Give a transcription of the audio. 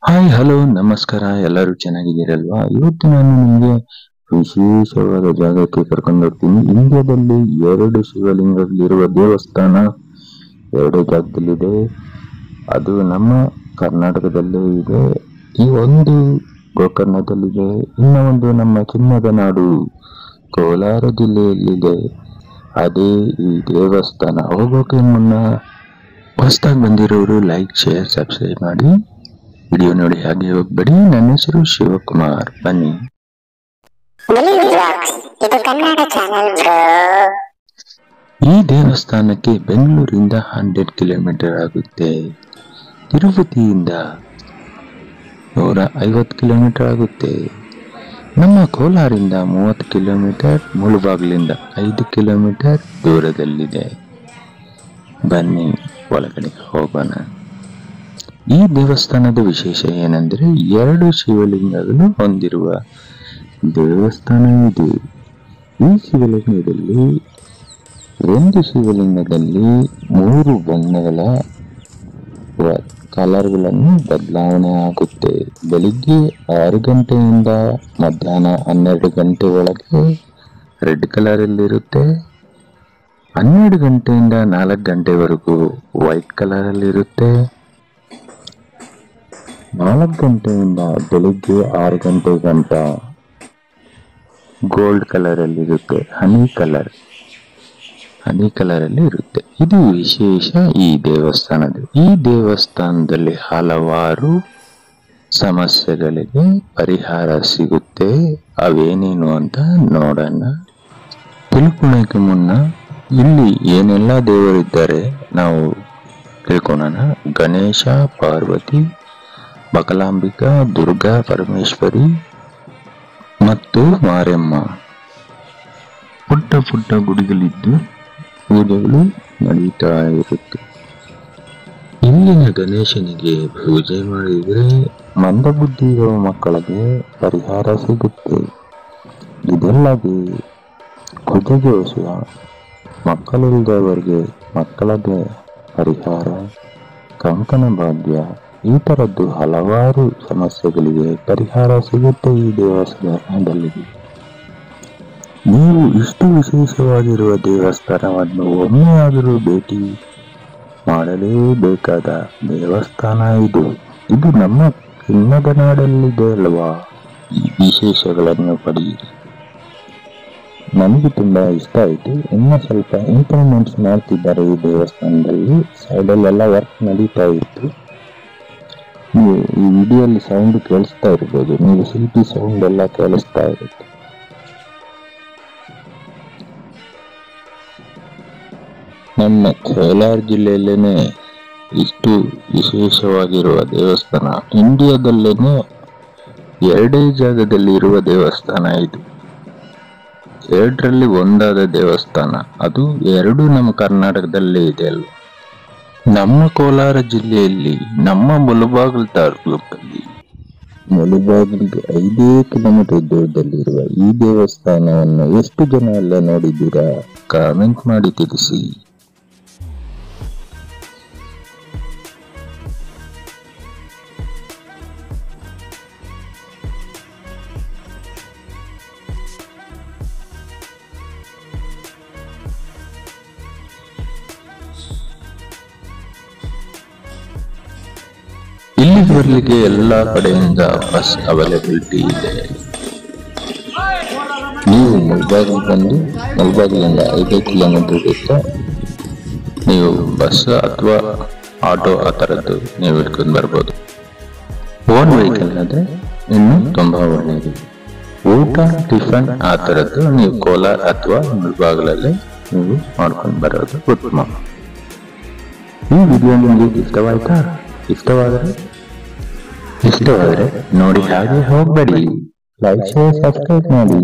Hi hello ನಮಸ್ಕಾರ. ಎಲ್ಲರೂ ಚೆನ್ನಾಗಿದ್ದೀರಲ್ವಾ? ಇವತ್ತು ನಾನು ನಿಮಗೆ ವಿಶೇಷವಾದ ಜಾಗಕ್ಕೆ ಕರ್ಕೊಂಡು ಹೋಗ್ತೀನಿ. ಇಂಡಿಯಾದಲ್ಲಿ 2 ಶಿವಲಿಂಗಗಳಿರುವ ದೇವಸ್ಥಾನ 2 ಜಾಗದಲ್ಲಿದೆ. ಅದು ನಮ್ಮ ಕರ್ನಾಟಕದಲ್ಲೇ ಇದೆ. ಈ ಒಂದು ಗೋಕರ್ಣದಲ್ಲಿದೆ, ಇನ್ನ ಒಂದು ನಮ್ಮ ಚಿನ್ನದ ನಾಡು ಕೋಲಾರ ಜಿಲ್ಲೆಯಲ್ಲಿದೆ. ಅದೇ ಈ ದೇವಸ್ಥಾನ. ಹೋಗೋಕೆ ಮುನ್ನ ಹೊಸದಾಗಿ ಬಂದಿರೋರು ಲೈಕ್, ಶೇರ್, ಸಬ್ಸ್ಕ್ರೈಬ್ ಮಾಡಿ. ವಿಡಿಯೋ ನೋಡಿ ಹಾಗೆ ಹೋಗ್ಬೇಡಿ. ನನ್ನ ಹೆಸರು ಶಿವಕುಮಾರ್. ಬನ್ನಿ. ಈ ದೇವಸ್ಥಾನಕ್ಕೆ ಬೆಂಗಳೂರಿಂದ 100 ಕಿಲೋಮೀಟರ್ ಆಗುತ್ತೆ. ತಿರುಪತಿಯಿಂದ 150 ಕಿಲೋಮೀಟರ್ ಆಗುತ್ತೆ. ನಮ್ಮ ಕೋಲಾರಿಂದ 30 ಕಿಲೋಮೀಟರ್, ಮುಳುಬಾಗಿಲಿಂದ 5 ಕಿಲೋಮೀಟರ್ ದೂರದಲ್ಲಿದೆ. ಬನ್ನಿ ಒಳಗಡೆ ಹೋಗೋಣ. ಈ ದೇವಸ್ಥಾನದ ವಿಶೇಷ ಏನೆಂದರೆ 2 ಶಿವಲಿಂಗಗಳು ಹೊಂದಿರುವ ದೇವಸ್ಥಾನ ಇದು. ಈ ಶಿವಲಿಂಗದಲ್ಲಿ ಒಂದು ಶಿವಲಿಂಗದಲ್ಲಿ 3 ಬಣ್ಣಗಳ ಕಲರ್ಗಳನ್ನು ಬದಲಾವಣೆ ಆಗುತ್ತೆ. ಬೆಳಿಗ್ಗೆ 6 ಗಂಟೆಯಿಂದ ಮಧ್ಯಾಹ್ನ 12 ಗಂಟೆ ಒಳಗೆ ರೆಡ್ ಕಲರ್ ಅಲ್ಲಿ ಇರುತ್ತೆ. 12 ಗಂಟೆಯಿಂದ 4 ಗಂಟೆವರೆಗೂ ವೈಟ್ ಕಲರ್ ಅಲ್ಲಿ ಇರುತ್ತೆ. 4 ಗಂಟೆಯಿಂದ ಬೆಳಿಗ್ಗೆ 6 ಗಂಟೆ ಗಂಟ ಗೋಲ್ಡ್ ಕಲರ್ ಅಲ್ಲಿ ಇರುತ್ತೆ. ಹನಿ ಕಲರ್ ಅಲ್ಲಿ ಇರುತ್ತೆ. ಇದು ವಿಶೇಷ ಈ ದೇವಸ್ಥಾನದ. ಈ ದೇವಸ್ಥಾನದಲ್ಲಿ ಹಲವಾರು ಸಮಸ್ಯೆಗಳಿಗೆ ಪರಿಹಾರ ಸಿಗುತ್ತೆ. ಅವೇನೇನು ಅಂತ ನೋಡೋಣ. ತಿಳ್ಕೊಳ್ಳೋಕೆ ಮುನ್ನ ಇಲ್ಲಿ ಏನೆಲ್ಲ ದೇವರಿದ್ದಾರೆ ನಾವು ತಿಳ್ಕೊಳ್ಳೋಣ. ಗಣೇಶ, ಪಾರ್ವತಿ, ಬಕಲಾಂಬಿಕಾ, ದುರ್ಗಾ ಪರಮೇಶ್ವರಿ ಮತ್ತು ಮಾರಮ್ಮ. ಪುಟ್ಟ ಗುಡಿಗಳಿದ್ದು ಪೂಜೆಗಳು ನಡೀತಾ ಇರುತ್ತೆ. ಇಲ್ಲಿನ ಗಣೇಶನಿಗೆ ಪೂಜೆ ಮಾಡಿದರೆ ಮಂದಬುದ್ಧಿ ಇರುವ ಮಕ್ಕಳಿಗೆ ಪರಿಹಾರ ಸಿಗುತ್ತೆ. ಇದಲ್ಲದೆ ಕುಜದೋಷ, ಮಕ್ಕಳಿಲ್ಲದವರಿಗೆ ಮಕ್ಕಳಿಗೆ ಪರಿಹಾರ, ಕಂಕಣ ಭಾಗ್ಯ, ಈ ತರದ್ದು ಹಲವಾರು ಸಮಸ್ಯೆಗಳಿಗೆ ಪರಿಹಾರ ಸಿಗುತ್ತೆ ಈ ದೇವಸ್ಥಾನದಲ್ಲಿ. ನೀವು ಇಷ್ಟು ವಿಶೇಷವಾಗಿರುವ ದೇವಸ್ಥಾನವನ್ನು ಒಮ್ಮೆಯಾದರೂ ಭೇಟಿ ಮಾಡಲೇಬೇಕಾದ ದೇವಸ್ಥಾನ ಇದು. ಇದು ನಮ್ಮ ಚಿನ್ನದ ನಾಡಲ್ಲಿದೆ ಅಲ್ವಾ? ಈ ವಿಶೇಷಗಳನ್ನು ಪಡೆಯಿರಿ. ನನಗೆ ತುಂಬಾ ಇಷ್ಟ ಆಯಿತು. ಇನ್ನು ಸ್ವಲ್ಪ ಇಂಪ್ರೂವ್ಮೆಂಟ್ಸ್ ಮಾಡ್ತಿದ್ದಾರೆ ಈ ದೇವಸ್ಥಾನದಲ್ಲಿ. ಸೈಡಲ್ಲೆಲ್ಲ ವರ್ಕ್ ನಡೀತಾ ಇತ್ತು. ನೀವು ಈ ವಿಡಿಯೋಲ್ಲಿ ಸೌಂಡ್ ಕೇಳಿಸ್ತಾ ಇರ್ಬೋದು. ನೀವು ಸಿಟಿ ಸೌಂಡ್ ಎಲ್ಲ ಕೇಳಿಸ್ತಾ ಇರುತ್ತೆ. ನಮ್ಮ ಕೋಲಾರ ಜಿಲ್ಲೆಯಲ್ಲೇನೆ ಇಷ್ಟು ವಿಶೇಷವಾಗಿರುವ ದೇವಸ್ಥಾನ. ಇಂಡಿಯಾದಲ್ಲೇನೆ 2 ಜಾಗದಲ್ಲಿ ಇರುವ ದೇವಸ್ಥಾನ ಇದು. 2ರಲ್ಲಿ ಒಂದಾದ ದೇವಸ್ಥಾನ. ಅದು 2 ನಮ್ಮ ಕರ್ನಾಟಕದಲ್ಲೇ ಇದೆ ಅಲ್ವ? ನಮ್ಮ ಕೋಲಾರ ಜಿಲ್ಲೆಯಲ್ಲಿ ನಮ್ಮ ಮುಳುಬಾಗಿಲು ತಾಲೂಕಲ್ಲಿ ಮುಳುಬಾಗಿಲಿಗೆ 5 ಕಿಲೋಮೀಟರ್ ದೂರದಲ್ಲಿರುವ ಈ ದೇವಸ್ಥಾನವನ್ನು ಎಷ್ಟು ಜನ ಎಲ್ಲ ನೋಡಿದ್ದೀರಾ? ಕಾಮೆಂಟ್ ಮಾಡಿ ತಿಳಿಸಿ. ಇಲ್ಲಿ ಬರಲಿಕ್ಕೆ ಎಲ್ಲಾ ಕಡೆಯಿಂದ ಬಸ್ ಅವೈಲಬಿಲಿಟಿ ಇದೆ. ನೀವು ಮುಳುಬಾಗಿಲು ಬಂದು ಮುಳುಬಾಗಿಲಿಂದ 5 ಕಿಲೋಮೀಟರ್ ಇರುತ್ತೆ. ನೀವು ಬಸ್ ಅಥವಾ ಆಟೋ ಆ ಥರದ್ದು ನೀವು ಹಿಡ್ಕೊಂಡು ಬರ್ಬೋದು. ಓನ್ ವೆಹಿಕಲ್ ಆದರೆ ಇನ್ನೂ ತುಂಬಾ ಒಳ್ಳೆಯದು. ಊಟ, ಟಿಫನ್ ಆ ಥರದ್ದು ನೀವು ಕೋಲಾರ ಅಥವಾ ಮುಳುಬಾಗಿಲಲ್ಲೇ ನೀವು ಮಾಡ್ಕೊಂಡು ಬರೋದು ಉತ್ತಮ. ಈ ವಿಡಿಯೋ ನಿಮಗೆ ಇಷ್ಟವಾದರೆ ನೋಡಿ ಹಾಗೆ ಹೋಗಬೇಡಿ. ಲೈಕ್, ಶೇರ್, ಸಬ್ಸ್ಕ್ರೈಬ್ ಮಾಡಿ.